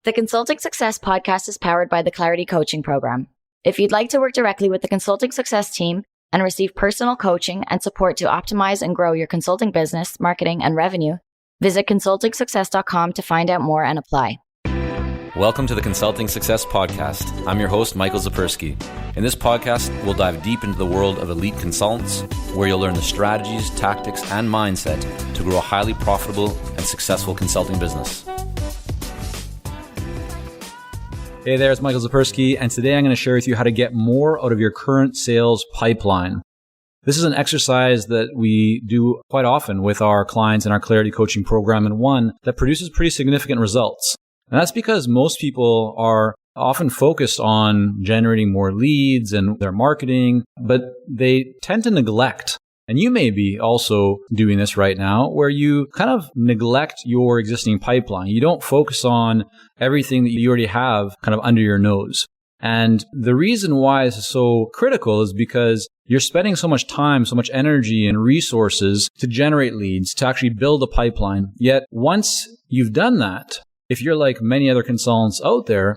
The Consulting Success podcast is powered by the Clarity Coaching Program. If you'd like to work directly with the Consulting Success team and receive personal coaching and support to optimize and grow your consulting business, marketing, and revenue, visit consultingsuccess.com to find out more and apply. Welcome to the Consulting Success Podcast. I'm your host, Michael Zipursky. In this podcast, we'll dive deep into the world of elite consultants, where you'll learn the strategies, tactics, and mindset to grow a highly profitable and successful consulting business. Hey there, it's Michael Zipursky, and today I'm going to share with you how to get more out of your current sales pipeline. This is an exercise that we do quite often with our clients in our Clarity Coaching Program, and one that produces pretty significant results. And that's because most people are often focused on generating more leads and their marketing, but they tend to neglect. And you may be also doing this right now, where you kind of neglect your existing pipeline. You don't focus on everything that you already have kind of under your nose. And the reason why this is so critical is because you're spending so much time, so much energy and resources to generate leads, to actually build a pipeline. Yet once you've done that, if you're like many other consultants out there,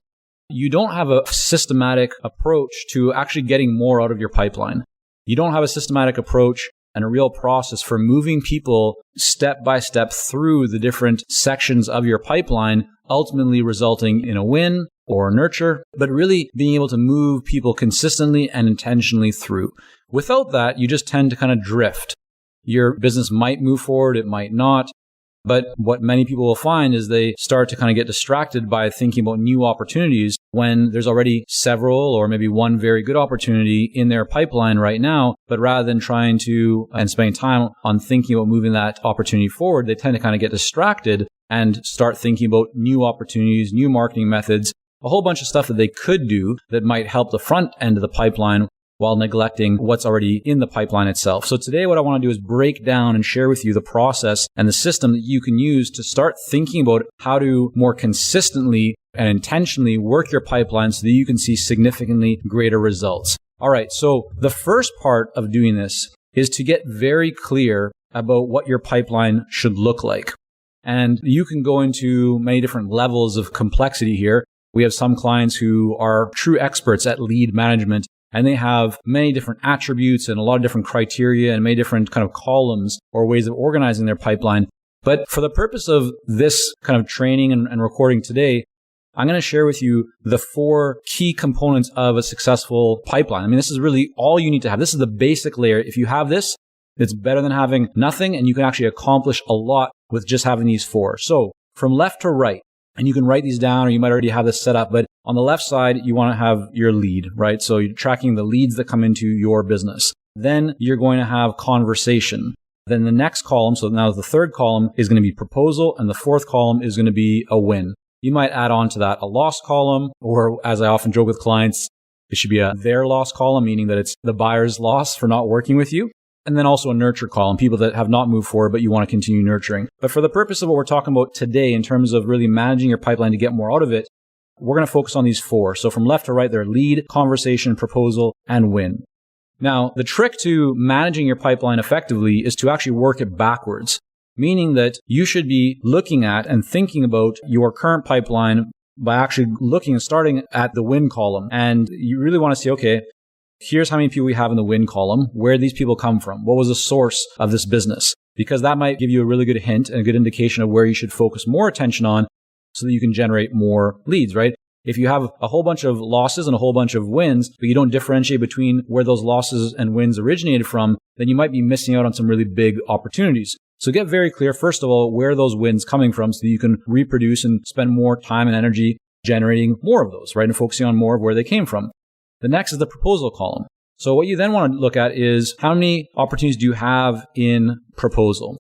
you don't have a systematic approach to actually getting more out of your pipeline. You don't have a systematic approach and a real process for moving people step by step through the different sections of your pipeline, ultimately resulting in a win or a nurture, but really being able to move people consistently and intentionally through. Without that, you just tend to kind of drift. Your business might move forward, it might not. But what many people will find is they start to kind of get distracted by thinking about new opportunities when there's already several or maybe one very good opportunity in their pipeline right now. But rather than trying to and spending time on thinking about moving that opportunity forward, they tend to kind of get distracted and start thinking about new opportunities, new marketing methods, a whole bunch of stuff that they could do that might help the front end of the pipeline while neglecting what's already in the pipeline itself. So today what I want to do is break down and share with you the process and the system that you can use to start thinking about how to more consistently and intentionally work your pipeline so that you can see significantly greater results. All right, so the first part of doing this is to get very clear about what your pipeline should look like. And you can go into many different levels of complexity here. We have some clients who are true experts at lead management, and they have many different attributes and a lot of different criteria and many different kind of columns or ways of organizing their pipeline. But for the purpose of this kind of training and recording today, I'm going to share with you the 4 key components of a successful pipeline. I mean, this is really all you need to have. This is the basic layer. If you have this, it's better than having nothing, and you can actually accomplish a lot with just having these 4. So from left to right, and you can write these down or you might already have this set up, but on the left side, you want to have your lead, right? So you're tracking the leads that come into your business. Then you're going to have conversation. Then the next column, so now the third column is going to be proposal, and the fourth column is going to be a win. You might add on to that a loss column, or as I often joke with clients, it should be a their loss column, meaning that it's the buyer's loss for not working with you. And then also a nurture column, people that have not moved forward, but you want to continue nurturing. But for the purpose of what we're talking about today, in terms of really managing your pipeline to get more out of it, we're going to focus on these 4. So from left to right, they're lead, conversation, proposal, and win. Now, the trick to managing your pipeline effectively is to actually work it backwards, meaning that you should be looking at and thinking about your current pipeline by actually looking and starting at the win column. And you really want to see, okay, here's how many people we have in the win column. Where did these people come from? What was the source of this business? Because that might give you a really good hint and a good indication of where you should focus more attention on so that you can generate more leads, right? If you have a whole bunch of losses and a whole bunch of wins, but you don't differentiate between where those losses and wins originated from, then you might be missing out on some really big opportunities. So get very clear, first of all, where are those wins coming from so that you can reproduce and spend more time and energy generating more of those, right? And focusing on more of where they came from. The next is the proposal column. So what you then want to look at is how many opportunities do you have in proposal?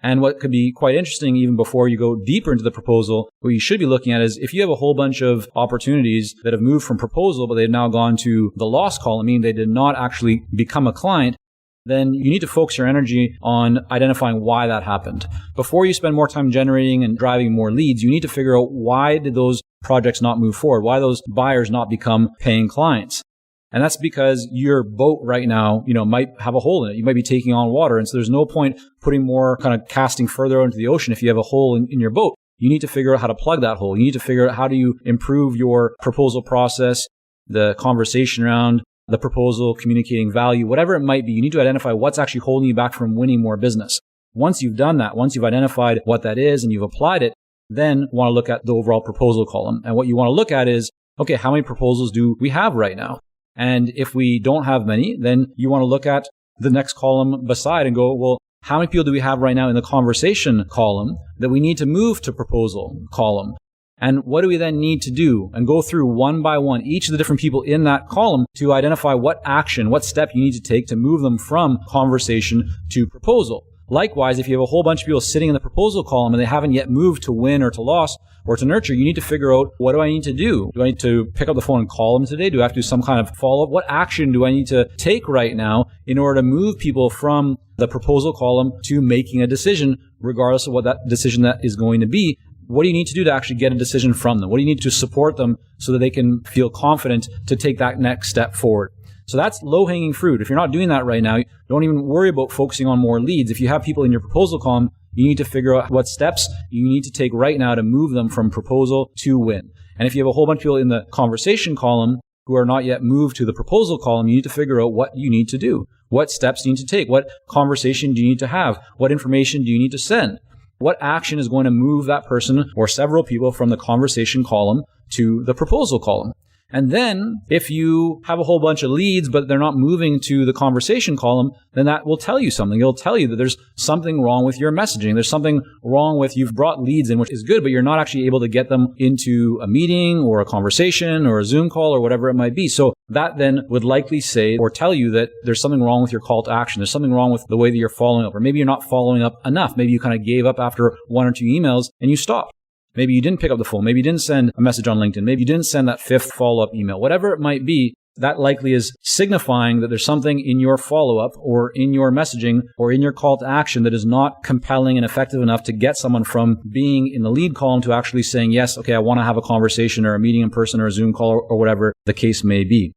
And what could be quite interesting, even before you go deeper into the proposal, what you should be looking at is if you have a whole bunch of opportunities that have moved from proposal, but they've now gone to the loss column, meaning they did not actually become a client, then you need to focus your energy on identifying why that happened. Before you spend more time generating and driving more leads, you need to figure out why did those projects not move forward? Why those buyers not become paying clients? And that's because your boat right now, might have a hole in it. You might be taking on water. And so there's no point putting more kind of casting further out into the ocean if you have a hole in your boat. you need to figure out how to plug that hole. You need to figure out how do you improve your proposal process, the conversation around the proposal, communicating value, whatever it might be. You need to identify what's actually holding you back from winning more business. Once you've done that, once you've identified what that is and you've applied it, then you want to look at the overall proposal column. And what you want to look at is, okay, how many proposals do we have right now? And if we don't have many, then you want to look at the next column beside and go, well, how many people do we have right now in the conversation column that we need to move to proposal column? And what do we then need to do? And go through one by one each of the different people in that column to identify what action, what step you need to take to move them from conversation to proposal. Likewise, if you have a whole bunch of people sitting in the proposal column and they haven't yet moved to win or to loss or to nurture, you need to figure out, what do I need to do? Do I need to pick up the phone and call them today? Do I have to do some kind of follow-up? What action do I need to take right now in order to move people from the proposal column to making a decision, regardless of what that decision that is going to be? What do you need to do to actually get a decision from them? What do you need to support them so that they can feel confident to take that next step forward? So that's low-hanging fruit. If you're not doing that right now, don't even worry about focusing on more leads. If you have people in your proposal column, you need to figure out what steps you need to take right now to move them from proposal to win. And if you have a whole bunch of people in the conversation column who are not yet moved to the proposal column, you need to figure out what you need to do. What steps do you need to take? What conversation do you need to have? What information do you need to send? What action is going to move that person or several people from the conversation column to the proposal column? And then if you have a whole bunch of leads, but they're not moving to the conversation column, then that will tell you something. It'll tell you that there's something wrong with your messaging. There's something wrong with, you've brought leads in, which is good, but you're not actually able to get them into a meeting or a conversation or a Zoom call or whatever it might be. So that then would likely say or tell you that there's something wrong with your call to action. There's something wrong with the way that you're following up, or maybe you're not following up enough. Maybe you kind of gave up after one or two emails and you stopped. Maybe you didn't pick up the phone. Maybe you didn't send a message on LinkedIn. Maybe you didn't send that fifth follow-up email. Whatever it might be, that likely is signifying that there's something in your follow-up or in your messaging or in your call to action that is not compelling and effective enough to get someone from being in the lead column to actually saying, yes, okay, I want to have a conversation or a meeting in person or a Zoom call or whatever the case may be.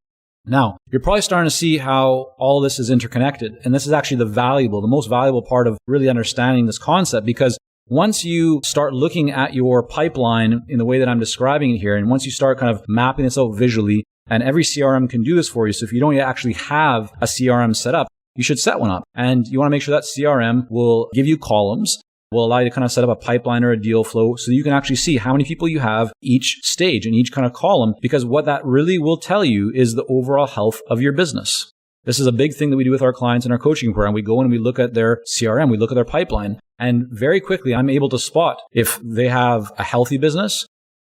Now, you're probably starting to see how all this is interconnected. And this is actually the most valuable part of really understanding this concept, because once you start looking at your pipeline in the way that I'm describing it here, and once you start kind of mapping this out visually, and every CRM can do this for you. So if you don't actually have a CRM set up, you should set one up. And you want to make sure that CRM will give you columns, will allow you to kind of set up a pipeline or a deal flow so you can actually see how many people you have each stage in each kind of column, because what that really will tell you is the overall health of your business. This is a big thing that we do with our clients in our coaching program. We go in and we look at their CRM, we look at their pipeline, and very quickly I'm able to spot if they have a healthy business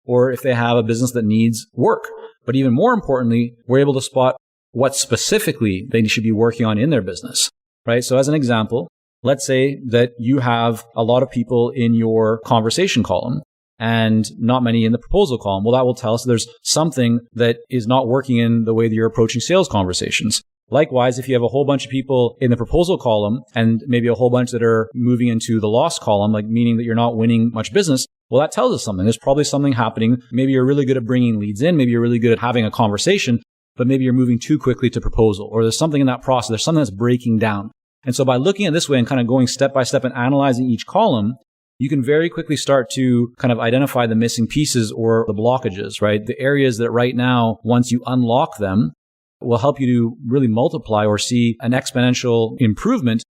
or if they have a business that needs work. But even more importantly, we're able to spot what specifically they should be working on in their business, right? So as an example, let's say that you have a lot of people in your conversation column and not many in the proposal column. Well, that will tell us there's something that is not working in the way that you're approaching sales conversations. Likewise, if you have a whole bunch of people in the proposal column and maybe a whole bunch that are moving into the loss column, like meaning that you're not winning much business, well, that tells us something. There's probably something happening. Maybe you're really good at bringing leads in. Maybe you're really good at having a conversation, but maybe you're moving too quickly to proposal, or there's something in that process. There's something that's breaking down. And so by looking at this way and kind of going step by step and analyzing each column, you can very quickly start to kind of identify the missing pieces or the blockages, right? The areas that right now, once you unlock them, will help you to really multiply or see an exponential improvement,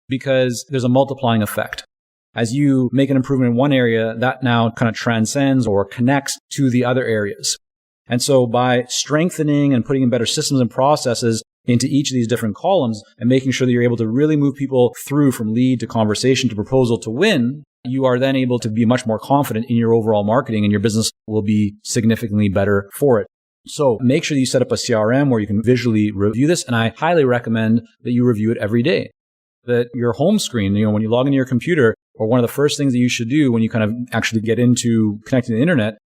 because there's a multiplying effect. As you make an improvement in one area, that now kind of transcends or connects to the other areas. And so by strengthening and putting in better systems and processes into each of these different columns and making sure that you're able to really move people through from lead to conversation to proposal to win, you are then able to be much more confident in your overall marketing, and your business will be significantly better for it. So make sure that you set up a CRM where you can visually review this. And I highly recommend that you review it every day. That your home screen, when you log into your computer, or one of the first things that you should do when you kind of actually get into connecting to the internet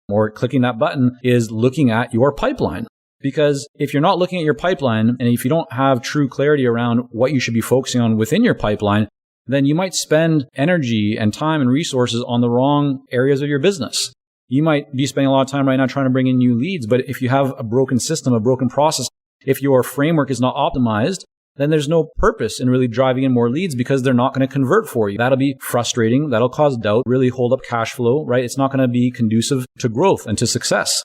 or clicking that button is looking at your pipeline. Because if you're not looking at your pipeline, and if you don't have true clarity around what you should be focusing on within your pipeline, then you might spend energy and time and resources on the wrong areas of your business. You might be spending a lot of time right now trying to bring in new leads, but if you have a broken system, a broken process, if your framework is not optimized, then there's no purpose in really driving in more leads because they're not going to convert for you. That'll be frustrating. That'll cause doubt, really hold up cash flow, right? It's not going to be conducive to growth and to success.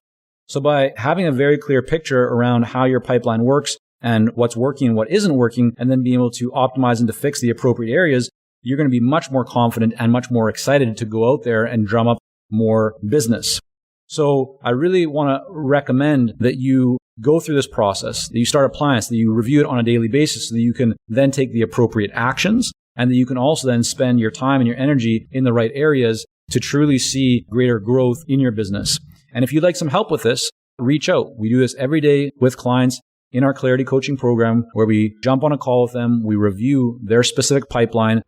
So by having a very clear picture around how your pipeline works and what's working and what isn't working, and then being able to optimize and to fix the appropriate areas, you're going to be much more confident and much more excited to go out there and drum up more business. So I really want to recommend that you go through this process, that you start applying it, so that you review it on a daily basis so that you can then take the appropriate actions, and that you can also then spend your time and your energy in the right areas to truly see greater growth in your business. And if you'd like some help with this, reach out. We do this every day with clients in our Clarity Coaching program where we jump on a call with them, we review their specific pipeline,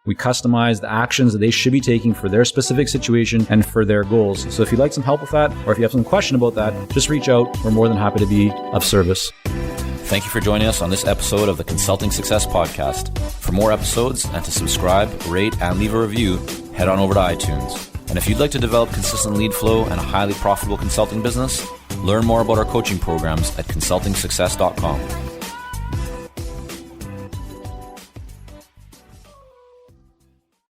we customize the actions that they should be taking for their specific situation and for their goals. So if you'd like some help with that, or if you have some question about that, just reach out. We're more than happy to be of service. Thank you for joining us on this episode of the Consulting Success Podcast. For more episodes and to subscribe, rate, and leave a review, head on over to iTunes. And if you'd like to develop consistent lead flow and a highly profitable consulting business, learn more about our coaching programs at consultingsuccess.com.